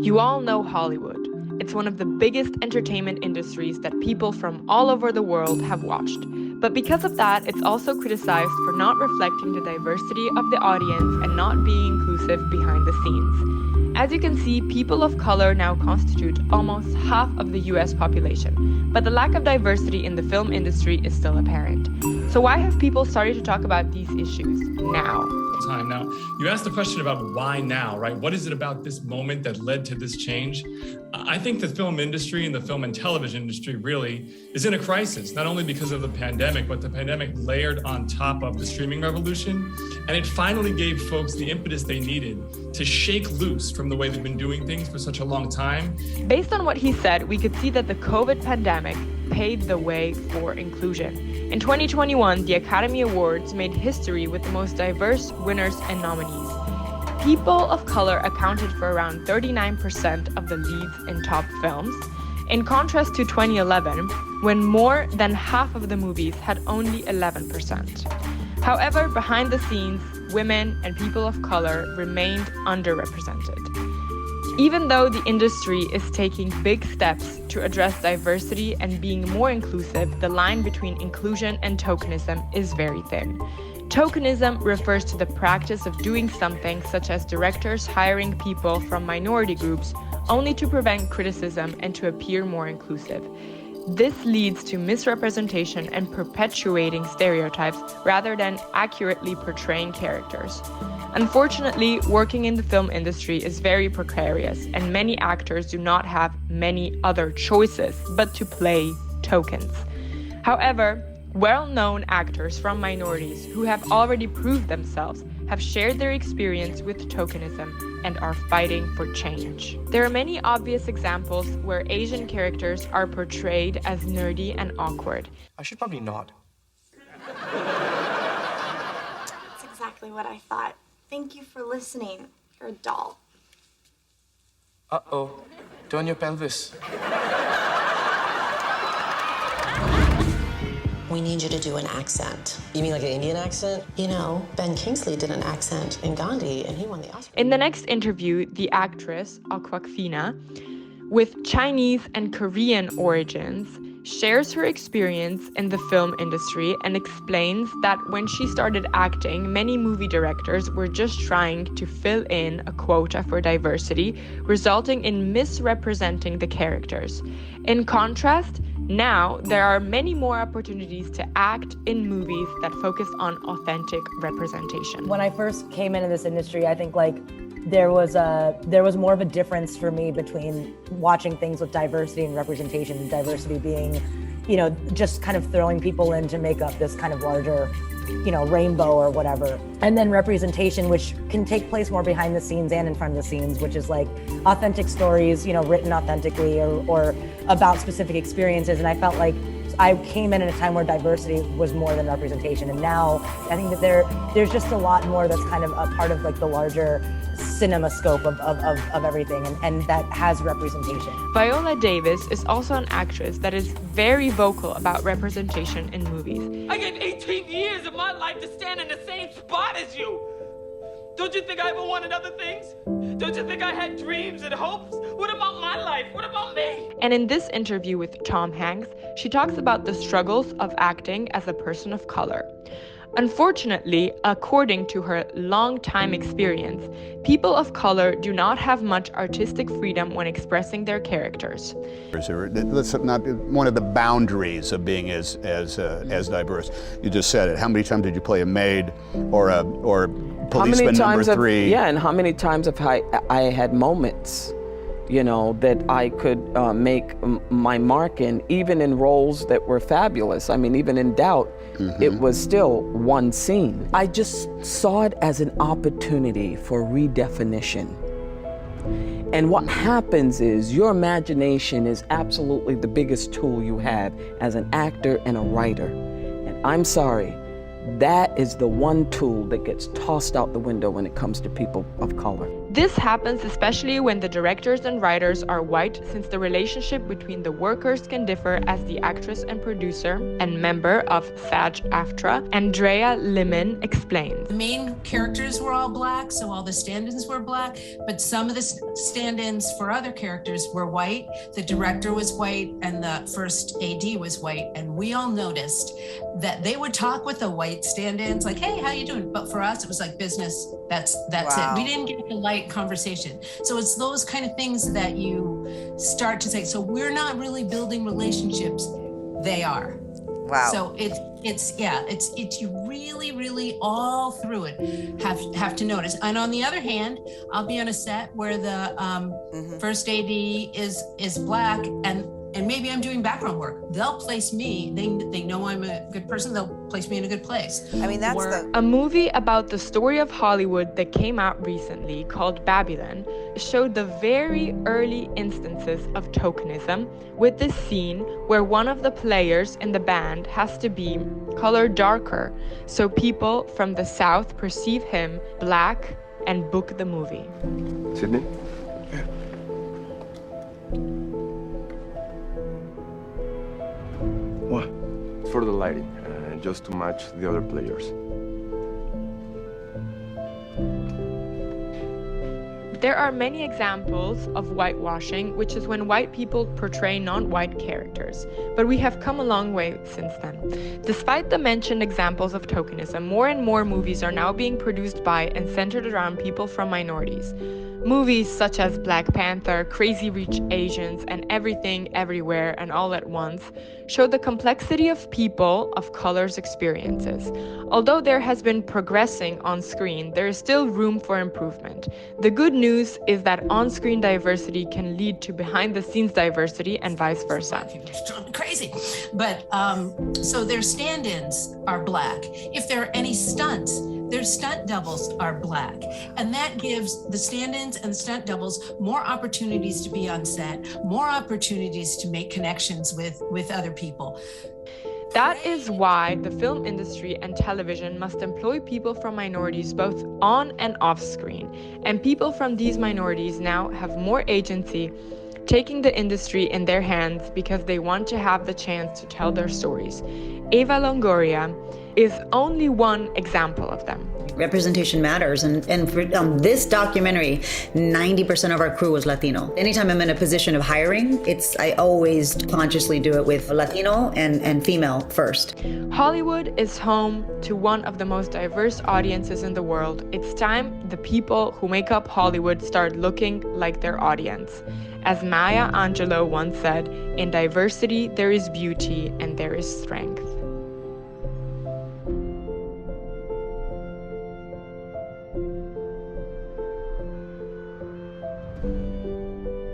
You all know Hollywood. It's one of the biggest entertainment industries that people from all over the world have watched. But because of that, it's also criticized for not reflecting the diversity of the audience and not being inclusive behind the scenes. As you can see, people of color now constitute almost half of the US population, but the lack of diversity in the film industry is still apparent. So why have people started to talk about these issues now? Now, you asked the question about why now, right? What is it about this moment that led to this change? I think the film industry and the film and television industry really is in a crisis, not only because of the pandemic, but the pandemic layered on top of the streaming revolution. And it finally gave folks the impetus they needed to shake loose from the way they've been doing things for such a long time. Based on what he said, we could see that the COVID pandemic paved the way for inclusion. In 2021, the Academy Awards made history with the most diverse winners and nominees. People of color accounted for around 39% of the leads in top films, in contrast to 2011, when more than half of the movies had only 11%. However, behind the scenes, women and people of color remained underrepresented. Even though the industry is taking big steps to address diversity and being more inclusive, the line between inclusion and tokenism is very thin. Tokenism refers to the practice of doing something, such as directors hiring people from minority groups, only to prevent criticism and to appear more inclusive. This leads to misrepresentation and perpetuating stereotypes rather than accurately portraying characters. Unfortunately, working in the film industry is very precarious, and many actors do not have many other choices but to play tokens. However, well-known actors from minorities who have already proved themselves have shared their experience with tokenism and are fighting for change. There are many obvious examples where Asian characters are portrayed as nerdy and awkward. I should probably not. That's exactly what I thought. Thank you for listening. You're a doll. Uh-oh. Turn your pelvis. We need you to do an accent. You mean like an Indian accent? You know, Ben Kingsley did an accent in Gandhi, and he won the Oscar. In the next interview, the actress, Awkwafina, with Chinese and Korean origins, shares her experience in the film industry and explains that when she started acting, many movie directors were just trying to fill in a quota for diversity, resulting in misrepresenting the characters. In contrast, now there are many more opportunities to act in movies that focus on authentic representation. When I first came into this industry, I think there was more of a difference for me between watching things with diversity and representation, and diversity being, just kind of throwing people in to make up this kind of larger, rainbow or whatever. And then representation, which can take place more behind the scenes and in front of the scenes, which is like authentic stories, written authentically or about specific experiences. And I felt like I came in at a time where diversity was more than representation. And now I think that there's just a lot more that's kind of a part of like the larger cinema scope of everything, and that has representation. Viola Davis is also an actress that is very vocal about representation in movies. I gave 18 years of my life to stand in the same spot as you. Don't you think I ever wanted other things? Don't you think I had dreams and hopes? What about my life? What about me? And in this interview with Tom Hanks, she talks about the struggles of acting as a person of color. Unfortunately, according to her long-time experience, people of color do not have much artistic freedom when expressing their characters. That's not one of the boundaries of being as diverse. You just said it. How many times did you play a maid or policeman number 3? And how many times have I had moments, that I could make my mark in, even in roles that were fabulous. I mean, even in Doubt, it was still one scene. I just saw it as an opportunity for redefinition. And what happens is your imagination is absolutely the biggest tool you have as an actor and a writer. And I'm sorry, that is the one tool that gets tossed out the window when it comes to people of color. This happens especially when the directors and writers are white, since the relationship between the workers can differ, as the actress and producer and member of SAG-AFTRA, Andrea Limon, explains. The main characters were all black, so all the stand-ins were black, but some of the stand-ins for other characters were white. The director was white and the first AD was white, and we all noticed that they would talk with the white stand-ins like, hey, how you doing? But for us, it was like business, that's Wow. it. We didn't get the light conversation. So it's those kind of things that you start to say, so we're not really building relationships, they are. Wow. So it's you really all through it have to notice. And on the other hand, I'll be on a set where the first AD is black, and maybe I'm doing background work. They'll place me. They know I'm a good person. They'll place me in a good place. I mean, that's A movie about the story of Hollywood that came out recently, called Babylon, showed the very early instances of tokenism, with this scene where one of the players in the band has to be colored darker so people from the South perceive him black and book the movie. Sydney? What? It's for the lighting, just to match the other players. There are many examples of whitewashing, which is when white people portray non-white characters, but we have come a long way since then. Despite the mentioned examples of tokenism, more and more movies are now being produced by and centered around people from minorities. Movies such as Black Panther, Crazy Rich Asians, and Everything, Everywhere, and All at Once show the complexity of people of color's experiences. Although there has been progressing on screen, there is still room for improvement. The good news is that on-screen diversity can lead to behind-the-scenes diversity and vice versa. It's driving me crazy. But so their stand-ins are black. If there are any stunts, their stunt doubles are black. And that gives the stand-ins and the stunt doubles more opportunities to be on set, more opportunities to make connections with other people. That is why the film industry and television must employ people from minorities both on and off screen. And people from these minorities now have more agency, taking the industry in their hands because they want to have the chance to tell their stories. Eva Longoria is only one example of them. Representation matters, and for this documentary, 90% of our crew was Latino. Anytime I'm in a position of hiring, I always consciously do it with Latino and female first. Hollywood is home to one of the most diverse audiences in the world. It's time the people who make up Hollywood start looking like their audience. As Maya Angelou once said, in diversity there is beauty and there is strength.